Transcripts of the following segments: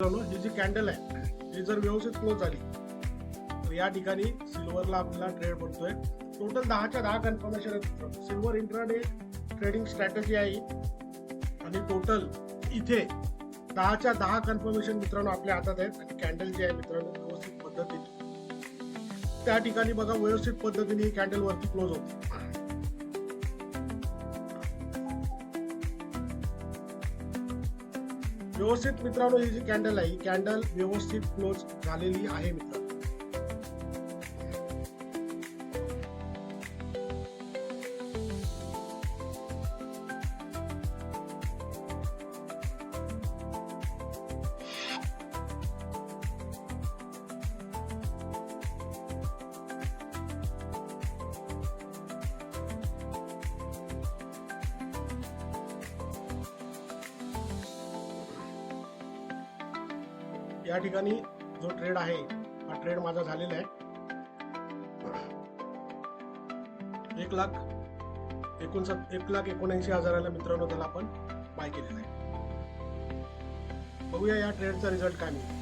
ही जी candle आहे ही जर व्यवस्थित क्लोज झाली तर या ठिकाणी सिल्वरला आपल्याला ट्रेड बनतोय. टोटल 10च्या 10 कन्फर्मेशन आहेत. सिल्वर इंट्राडे ट्रेडिंग स्ट्रॅटेजी आहे आणि टोटल इथे 10च्या 10 कन्फर्मेशन मित्रांनो आपल्या हातात आहेत. आणि कॅन्डल जी आहे मित्रांनो व्यवस्थित पद्धतीने त्या ठिकाणी बघा व्यवस्थित पद्धतीने ही कॅन्डल वरती क्लोज होते. व्यवस्थित मित्रांनो ही जी कॅन्डल आहे ही कॅन्डल व्यवस्थित क्लोज झालेली आहे मित्रांनो. या ठिकाणी जो ट्रेड आहे हा ट्रेड माझा झालेला आहे. 1,79,000 मित्रांनो त्याला आपण बाय केलेला आहे. बघूया या ट्रेडचा रिझल्ट काय मिळतो.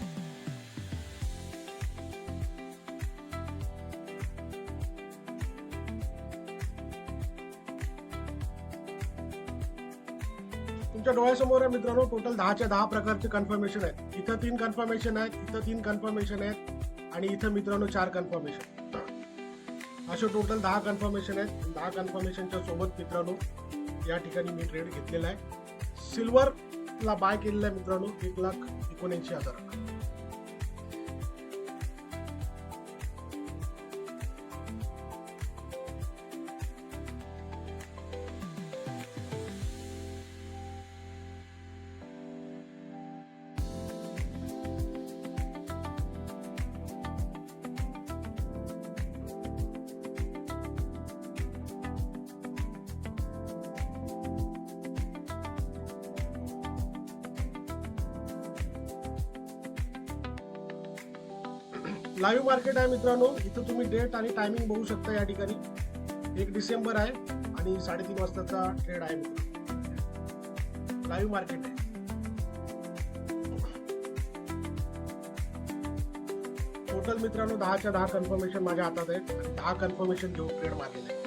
तुमच्या डोळ्यासमोर आहे मित्रांनो टोटल 10च्या 10 प्रकारचे कन्फर्मेशन आहेत. इथं 3 कन्फर्मेशन आहेत, इथं 3 कन्फर्मेशन आहेत आणि इथं मित्रांनो 4 कन्फर्मेशन. असे टोटल 10 कन्फर्मेशन आहेत. 10 कन्फर्मेशनच्या सोबत मित्रांनो या ठिकाणी मी ट्रेड घेतलेला आहे. सिल्वरला बाय केलेला आहे मित्रांनो 1,79,000. लाईव्ह मार्केट आहे मित्रांनो. इथं तुम्ही डेट आणि टायमिंग बघू शकता. या ठिकाणी 1 डिसेंबर आहे आणि 3:30 वाजताचा ट्रेड आहे मित्रांनो. लाईव्ह मार्केट आहे. टोटल मित्रांनो 10च्या 10 कन्फर्मेशन माझ्या हातात आहेत. 10 कन्फर्मेशन घेऊन ट्रेड मारलेला आहे.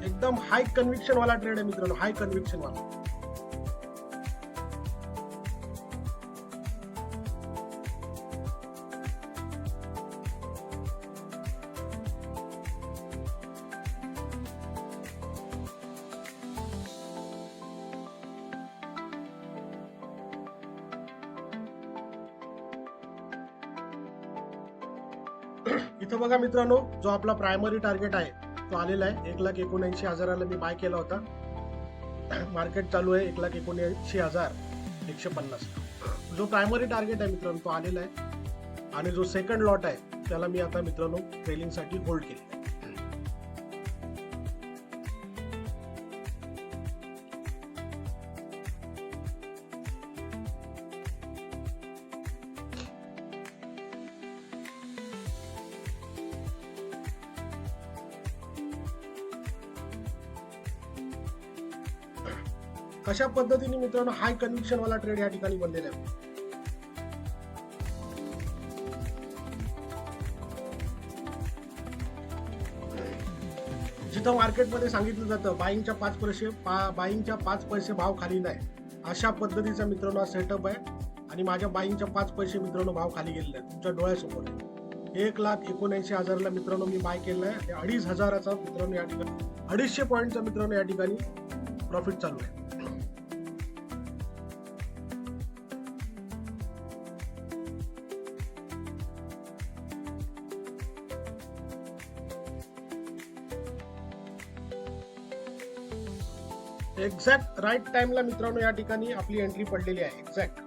एकदम हाय कन्व्हिक्शन वाला ट्रेड आहे मित्रांनो, हाय कन्व्हिक्शन वाला. इथं बघा मित्रांनो जो आपला प्रायमरी टार्गेट आहे तो आलेला आहे. 1,79,000 मी बाय केला होता. मार्केट चालू आहे 1,79,150. जो प्रायमरी टार्गेट आहे मित्रांनो तो आलेला आहे आणि जो सेकंड लॉट आहे त्याला मी आता मित्रांनो ट्रेलिंग साठी होल्ड केलेला आहे. कशा पद्धतीने मित्रांनो हाय कन्व्हिक्शन वाला ट्रेड या ठिकाणी बनलेला आहे. जिथं मार्केटमध्ये सांगितलं जातं बाईंगच्या 5 पैसे भाव खाली नाही, अशा पद्धतीचा मित्रांनो हा सेटअप आहे. आणि माझ्या बाईंगच्या 5 पैसे मित्रांनो भाव खाली गेलेला आहे तुमच्या डोळ्यासमोर. 1,79,000 मित्रांनो मी बाय केलेला आहे. 2,500चा मित्रांनो या ठिकाणी 250 पॉईंटचा मित्रांनो या ठिकाणी प्रॉफिट चालू आहे. एक्झॅक्ट राईट टाइमला मित्रांनो या ठिकाणी आपली एंट्री पडलेली आहे. एक्झॅक्ट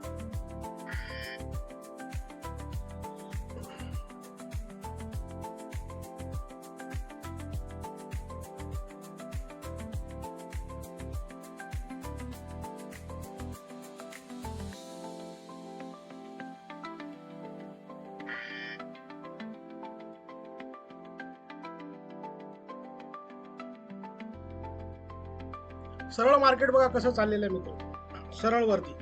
सरळ मार्केट बघा कसं चाललेलं आहे मित्र, सरळ वरती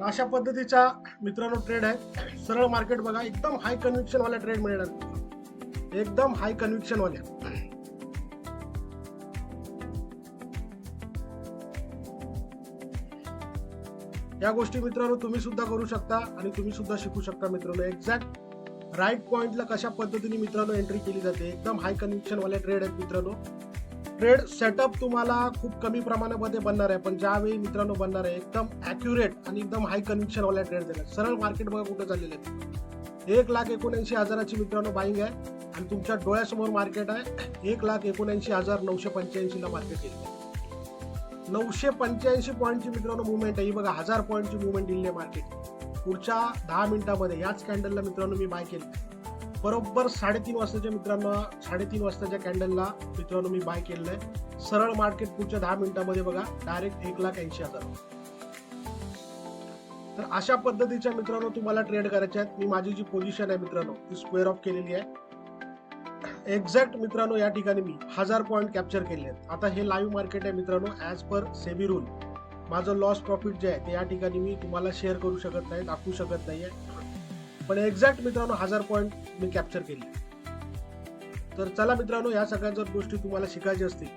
अशा पद्धतीचा मित्रांनो ट्रेड आहे. सरळ मार्केट बघा, एकदम हाय कन्व्हिक्शन वाला ट्रेड मिळणार, एकदम हाय कन्व्हिक्शन वाल्या. या गोष्टी मित्रांनो तुम्ही सुद्धा करू शकता आणि तुम्ही सुद्धा शिकू शकता मित्रांनो. एक्झॅक्ट राईट पॉइंटला कशा पद्धतीने मित्रांनो एंट्री केली जाते. एकदम हाय कन्व्हिक्शन वाले ट्रेड आहेत मित्रांनो. ट्रेड सेटअप तुम्हाला खूप कमी प्रमाणामध्ये बनणार आहे, पण ज्यावेळी मित्रांनो बनणार आहे एकदम ॲक्युरेट आणि एकदम हाय कन्व्हिक्शन वाला ट्रेड देणार. सरळ मार्केट बघा कुठे चाललेलं आहे. 1,79,000ची मित्रांनो बाईंग आहे आणि तुमच्या डोळ्यासमोर मार्केट आहे 1,79,985 ला मार्केट केलेलं आहे. 985 पॉईंटची मित्रांनो मुवमेंट आहे. ही बघा 1000 पॉईंटची मुवमेंट दिली आहे मार्केट. पुढच्या 10 मिनिटांमध्ये याच कॅन्डलला मित्रांनो मी बाय केलं. बरोबर 3:30 वाजताच्या मित्रांनो 3:30 वाजताच्या कॅन्डलला मित्रांनो मी बाय केलेलं आहे. सरळ मार्केट पुढच्या 10 मिनिटांमध्ये बघा डायरेक्ट 1,80,000. तर अशा पद्धतीच्या मित्रांनो तुम्हाला ट्रेड करायचे आहेत. मी माझी जी पोझिशन आहे मित्रांनो ती स्क्वेअर ऑफ केलेली आहे. एक्झॅक्ट मित्रांनो या ठिकाणी मी 1000 पॉईंट कॅप्चर केले आहेत. आता हे लाईव्ह मार्केट आहे मित्रांनो. ॲज पर सेबी रूल माझं लॉस प्रॉफिट जे आहे ते या ठिकाणी मी तुम्हाला शेअर करू शकत नाही, दाखवू शकत नाहीये, पण एक्झॅक्ट मित्रांनो 1000 पॉईंट मी कॅप्चर केले. तर चला मित्रांनो, या सगळ्या जर गोष्टी तुम्हाला शिकायच्या असतील,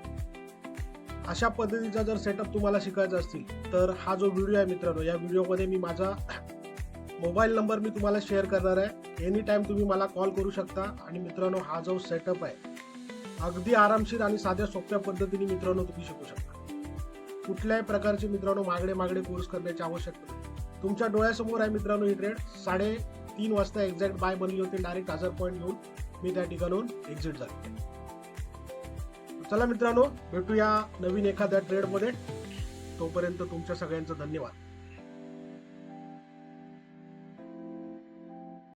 अशा पद्धतीचा जर सेटअप तुम्हाला शिकायचा असतील तर हा जो व्हिडिओ आहे मित्रांनो, या व्हिडिओमध्ये मी माझा मोबाईल नंबर मी तुम्हाला शेअर करणार आहे. एनी टाइम तुम्ही मला कॉल करू शकता आणि मित्रांनो हा जो सेटअप आहे अगदी आरामशीर आणि साध्या सोप्या पद्धतीने मित्रांनो तुम्ही शिकू शकता. कुठल्याही प्रकारचे मित्रांनो मागडे कोर्स करण्याची आवश्यकता नाही. तुमच्या डोळ्यासमोर आहे मित्रांनो ही ट्रेड. 3:30 वाजता एक्झॅक्ट बाय बनली होती. डायरेक्ट 1000 पॉईंट घेऊन मी त्या ठिकाणून एक्झिट झाले. चला मित्रांनो, भेटूया नवीन एखाद्या ट्रेडमध्ये. तोपर्यंत तुमच्या सगळ्यांचं धन्यवाद.